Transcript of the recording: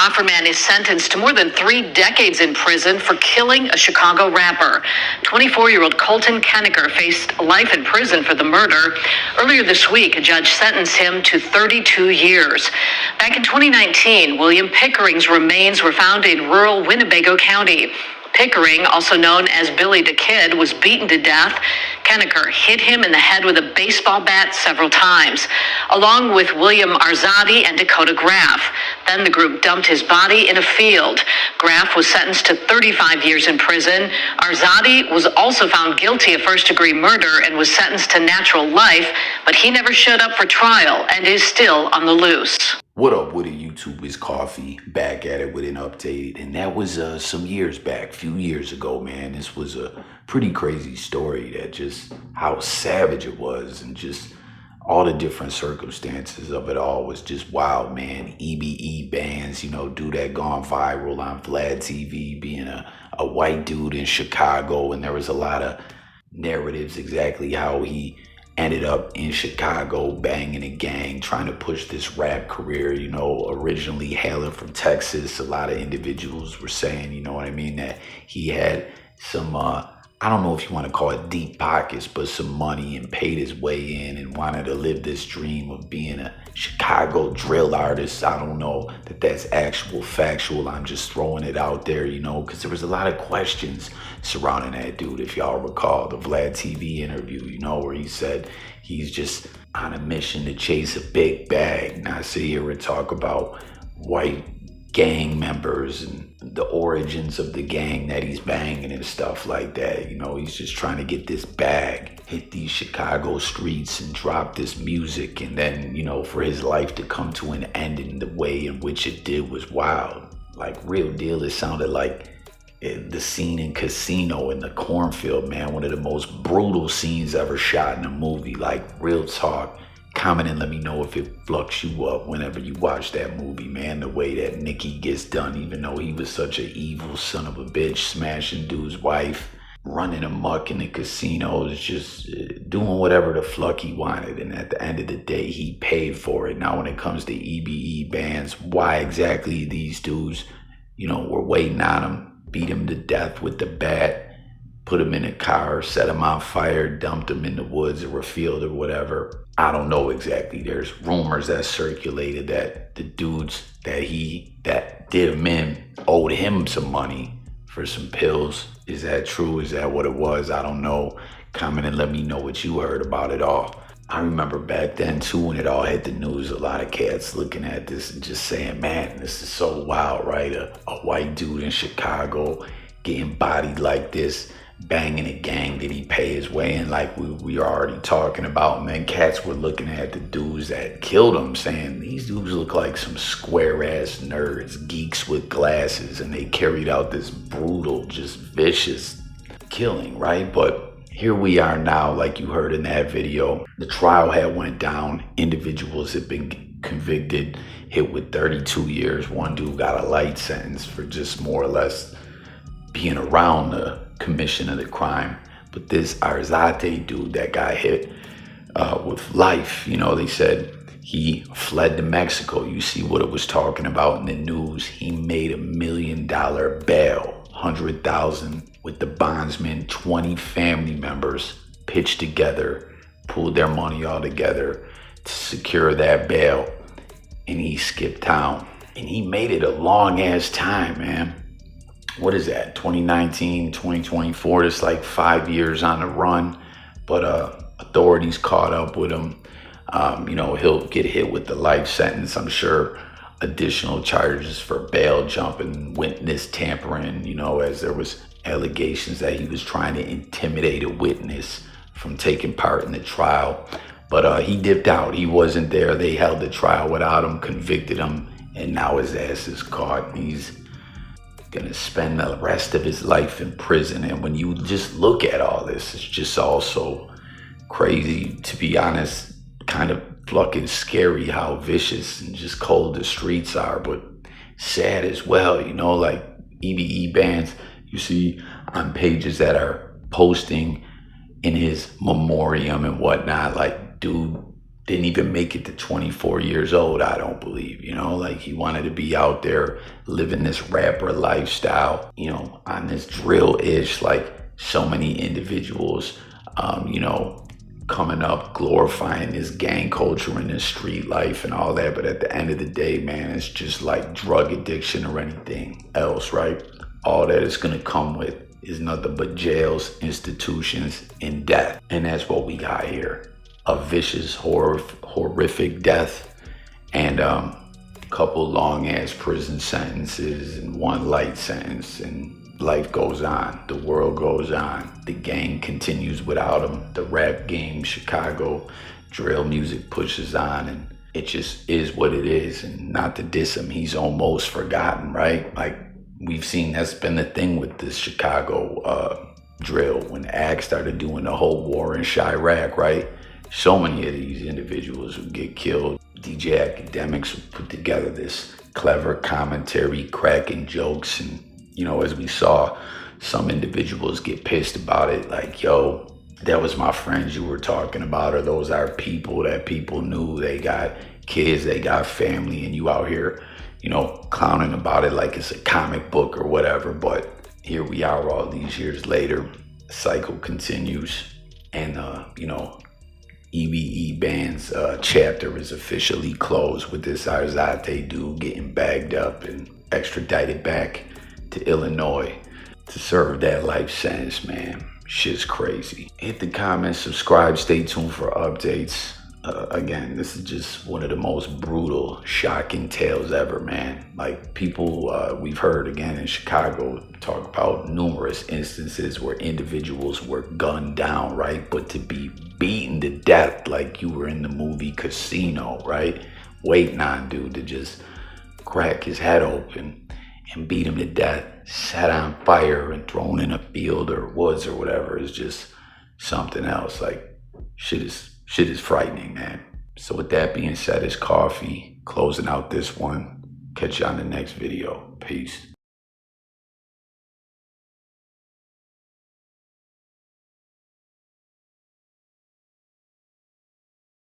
Offerman is sentenced to more than 3 decades in prison for killing a Chicago rapper. 24-year-old Colton Kennecker faced life in prison for the murder. Earlier this week, a judge sentenced him to 32 years. Back in 2019, William Pickering's remains were found in rural Winnebago County. Pickering, also known as Billy the Kid, was beaten to death. Kennecker hit him in the head with a baseball bat several times, along with William Arzadi and Dakota Graff. Then the group dumped his body in a field. Graff was sentenced to 35 years in prison. Arzadi was also found guilty of first-degree murder and was sentenced to natural life, but he never showed up for trial and is still on the loose. What up with it, YouTube? It's Coffee, back at it with an update. And that was some years back, few years ago, man. This was a pretty crazy story, that just how savage it was, and just all the different circumstances of it all was just wild, man. EBE Bandz, you know, dude that gone viral on vladtv, being a white dude in Chicago. And there was a lot of narratives exactly how he ended up in Chicago banging a gang, trying to push this rap career, you know, originally hailing from Texas. A lot of individuals were saying, you know what I mean, that he had some, I don't know if you want to call it deep pockets, but some money, and paid his way in and wanted to live this dream of being a Chicago drill artist. I don't know that that's actual factual. I'm just throwing it out there, you know, because there was a lot of questions surrounding that dude. If y'all recall the vladtv interview, you know, where he said he's just on a mission to chase a big bag. Now sit here and talk about white gang members and the origins of the gang that he's banging and stuff like that. You know, he's just trying to get this bag, hit these Chicago streets and drop this music. And then, you know, for his life to come to an end in the way in which it did was wild. Like, real deal, it sounded like the scene in Casino in the cornfield, man. One of the most brutal scenes ever shot in a movie. Like, real talk. Comment and let me know if it flux you up whenever you watch that movie, man. The way that Nicky gets done, even though he was such an evil son of a bitch, smashing dude's wife, running amok in the casinos, just doing whatever the fuck he wanted. And at the end of the day, he paid for it. Now, when it comes to EBE Bandz, why exactly these dudes, you know, were waiting on him, beat him to death with the bat, put him in a car, set him on fire, dumped him in the woods or a field or whatever, I don't know exactly. There's rumors that circulated that the dudes that did him in owed him some money for some pills. Is that true? Is that what it was? I don't know. Comment and let me know what you heard about it all. I remember back then too, when it all hit the news, a lot of cats looking at this and just saying, man, this is so wild, right? A white dude in Chicago getting bodied like this, banging a gang. Did he pay his way in, like we are already talking about? And then cats were looking at the dudes that killed him, saying these dudes look like some square ass nerds, geeks with glasses, and they carried out this brutal, just vicious killing, right? But here we are now, like you heard in that video. The trial had went down. Individuals had been convicted, hit with 32 years. One dude got a light sentence for just more or less being around the commission of the crime. But this Arzadi dude that got hit with life, you know, they said he fled to Mexico. You see what it was talking about in the news. He made $1 million bail, 100,000 with the bondsman. 20 family members pitched together, pulled their money all together to secure that bail, and he skipped town. And he made it a long ass time, man. What is that, 2019, 2024? It's like 5 years on the run. But authorities caught up with him. You know, he'll get hit with the life sentence. I'm sure additional charges for bail jumping, witness tampering, you know, as there was allegations that he was trying to intimidate a witness from taking part in the trial. But he dipped out. He wasn't there. They held the trial without him, convicted him, and now his ass is caught. He's gonna spend the rest of his life in prison. And when you just look at all this, it's just also crazy, to be honest, kind of fucking scary how vicious and just cold the streets are, but sad as well, you know. Like EBE Bandz, you see on pages that are posting in his memoriam and whatnot, like, dude didn't even make it to 24 years old, I don't believe, you know, like he wanted to be out there living this rapper lifestyle, you know, on this drill-ish, like so many individuals, you know, coming up, glorifying this gang culture and this street life and all that. But at the end of the day, man, it's just like drug addiction or anything else, right? All that it's gonna come with is nothing but jails, institutions, and death. And that's what we got here. A vicious, horrific death, and a couple long-ass prison sentences and one light sentence, and life goes on. The world goes on. The gang continues without him. The rap game, Chicago, drill music pushes on, and it just is what it is. And not to diss him, he's almost forgotten, right? Like, we've seen that's been the thing with this Chicago drill. When Ag started doing the whole war in Chirac, right? So many of these individuals who get killed. DJ Academics put together this clever commentary, cracking jokes, and you know, as we saw, some individuals get pissed about it, like, yo, that was my friends you were talking about, or those are people that people knew, they got kids, they got family, and you out here, you know, clowning about it like it's a comic book or whatever. But here we are all these years later, the cycle continues, and you know, EBE Bandz chapter is officially closed with this Arzate dude getting bagged up and extradited back to Illinois to serve that life sentence, man. Shit's crazy. Hit the comments, subscribe, stay tuned for updates. Again, this is just one of the most brutal, shocking tales ever, man. Like, people, we've heard again in Chicago talk about numerous instances where individuals were gunned down, right? But to be beaten to death like you were in the movie Casino, right? Waiting on dude to just crack his head open and beat him to death, set on fire and thrown in a field or woods or whatever, is just something else. Like, shit is frightening, man. So with that being said, it's Coffee closing out this one. Catch you on the next video. Peace.